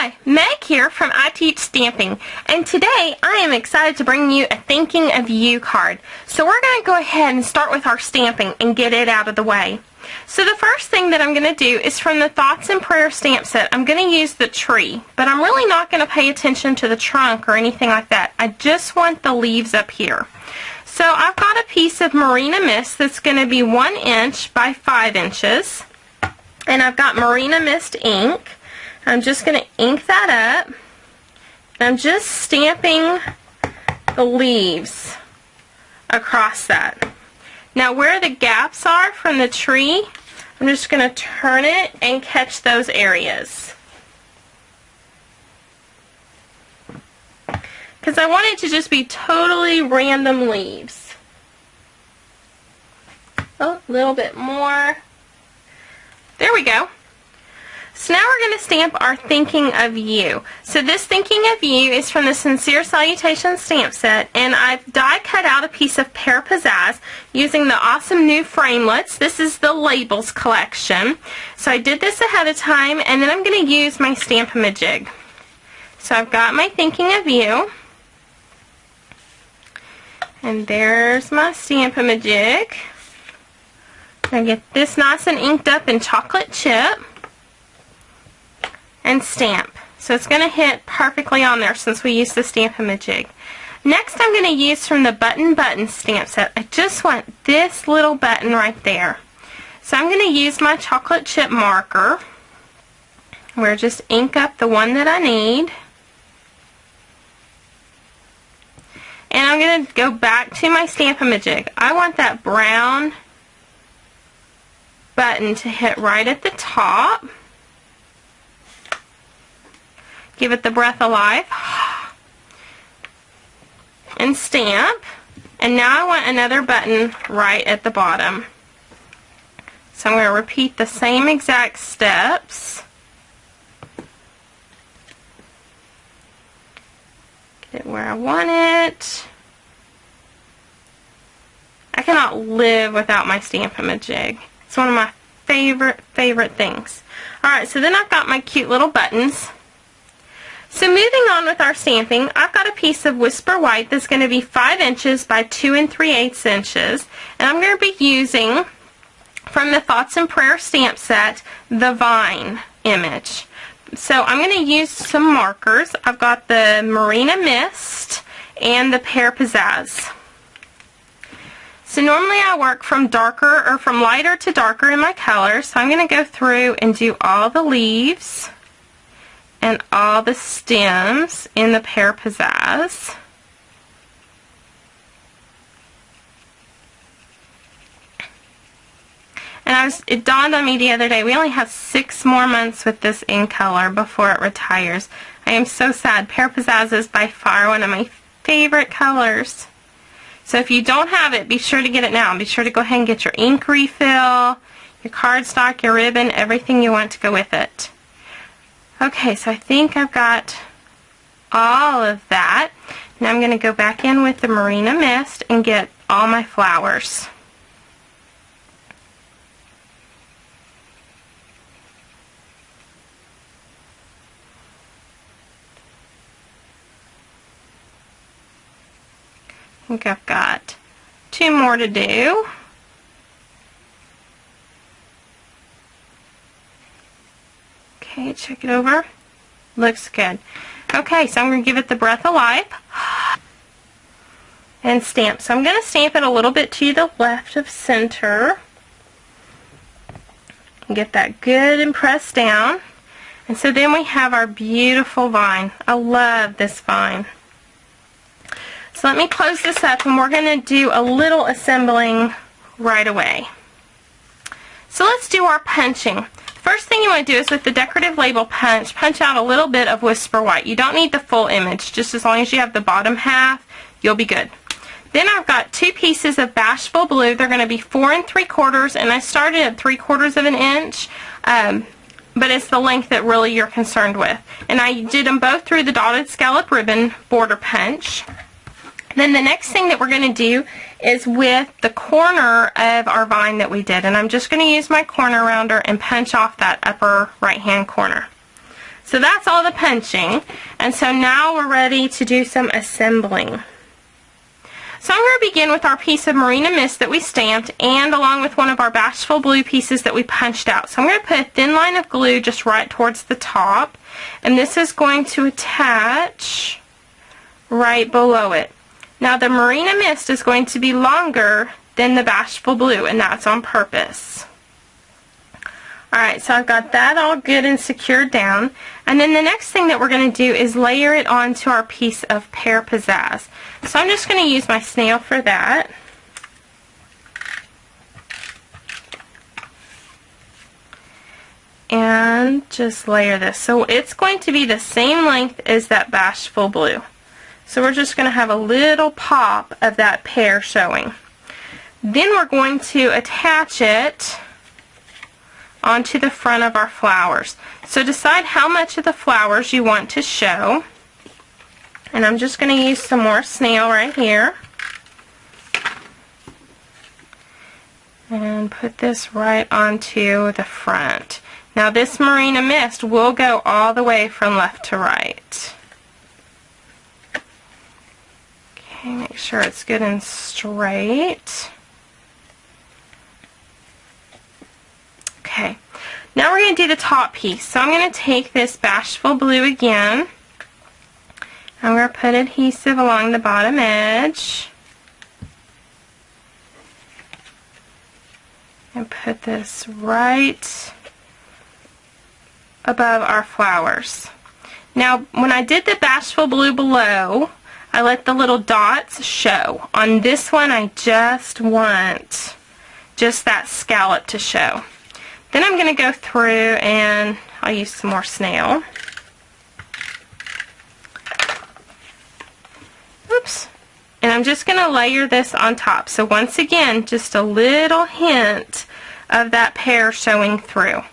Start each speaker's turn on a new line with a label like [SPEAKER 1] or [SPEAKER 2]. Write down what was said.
[SPEAKER 1] Hi, Meg here from I Teach Stamping, and today I am excited to bring you a Thinking of You card. So we're going to go ahead and start with our stamping and get it out of the way. So the first thing that I'm going to do is from the Thoughts and Prayer stamp set. I'm going to use the tree, but I'm really not going to pay attention to the trunk or anything like that. I just want the leaves up here. So I've got a piece of Marina Mist that's going to be 1 inch by 5 inches, and I've got Marina Mist ink. I'm just going to ink that up. I'm just stamping the leaves across that. Now where the gaps are from the tree, I'm just going to turn it and catch those areas. Because I want it to just be totally random leaves. Oh, a little bit more. There we go. So now we're going to stamp our Thinking of You. So this Thinking of You is from the Sincere Salutations stamp set, and I've die cut out a piece of Pear Pizzazz using the awesome new Framelits. This is the Labels collection. So I did this ahead of time, and then I'm going to use my Stamp-A-Majig. So I've got my Thinking of You, and there's my Stamp-A-Majig. I'm going to get this nice and inked up in chocolate chip and stamp. So it's going to hit perfectly on there since we used the Stamp-A-Majig. Next I'm going to use from the Button stamp set. I just want this little button right there. So I'm going to use my chocolate chip marker. We'll just ink up the one that I need. And I'm going to go back to my Stamp-A-Majig. I want that brown button to hit right at the top. Give it the breath of life. And stamp. And now I want another button right at the bottom. So I'm going to repeat the same exact steps. Get it where I want it. I cannot live without my Stamp-A-Majig. It's one of my favorite things. Alright, so then I've got my cute little buttons. So moving on with our stamping, I've got a piece of Whisper White that's going to be 5 inches by 2 3/8 inches. And I'm going to be using, from the Thoughts and Prayer stamp set, the Vine image. So I'm going to use some markers. I've got the Marina Mist and the Pear Pizzazz. So normally I work from darker or from lighter to darker in my colors. So I'm going to go through and do all the leaves and all the stems in the Pear Pizzazz. And it dawned on me the other day, we only have 6 more months with this in color before it retires. I am so sad. Pear Pizzazz is by far one of my favorite colors. So if you don't have it, be sure to get it now. Be sure to go ahead and get your ink refill, your cardstock, your ribbon, everything you want to go with it. Okay, so I think I've got all of that. Now I'm going to go back in with the Marina Mist and get all my flowers. I think I've got 2 more to do. Okay, check it over. Looks good. Okay, so I'm going to give it the breath of life and stamp. So I'm going to stamp it a little bit to the left of center. Get that good and pressed down. And so then we have our beautiful vine. I love this vine. So let me close this up and we're going to do a little assembling right away. So let's do our punching. First thing you want to do is with the decorative label punch out a little bit of Whisper White. You don't need the full image, just as long as you have the bottom half, you'll be good. Then I've got 2 pieces of Bashful blue. They're going to be 4 3/4, and I started at 3/4 of an inch, but it's the length that really you're concerned with. And I did them both through the dotted scallop ribbon border punch. Then the next thing that we're going to do is with the corner of our vine that we did, and I'm just going to use my corner rounder and punch off that upper right hand corner. So that's all the punching. And so now we're ready to do some assembling. So I'm going to begin with our piece of Marina Mist that we stamped, and along with one of our Bashful blue pieces that we punched out. So I'm going to put a thin line of glue just right towards the top, and this is going to attach right below it. Now the Marina Mist is going to be longer than the Bashful blue, and that's on purpose. Alright, so I've got that all good and secured down. And then the next thing that we're going to do is layer it onto our piece of Pear Pizzazz. So I'm just going to use my snail for that. And just layer this. So it's going to be the same length as that Bashful blue. So we're just going to have a little pop of that pear showing. Then we're going to attach it onto the front of our flowers. So decide how much of the flowers you want to show. And I'm just going to use some more snail right here. And put this right onto the front. Now this Marina Mist will go all the way from left to right. Okay, make sure it's good and straight. Okay, now we're going to do the top piece. So I'm going to take this Bashful blue again. I'm going to put adhesive along the bottom edge. And put this right above our flowers. Now, when I did the Bashful blue below, I let the little dots show. On this one, I just want just that scallop to show. Then I'm going to go through and I'll use some more snail. Oops. And I'm just going to layer this on top. So once again, just a little hint of that pear showing through.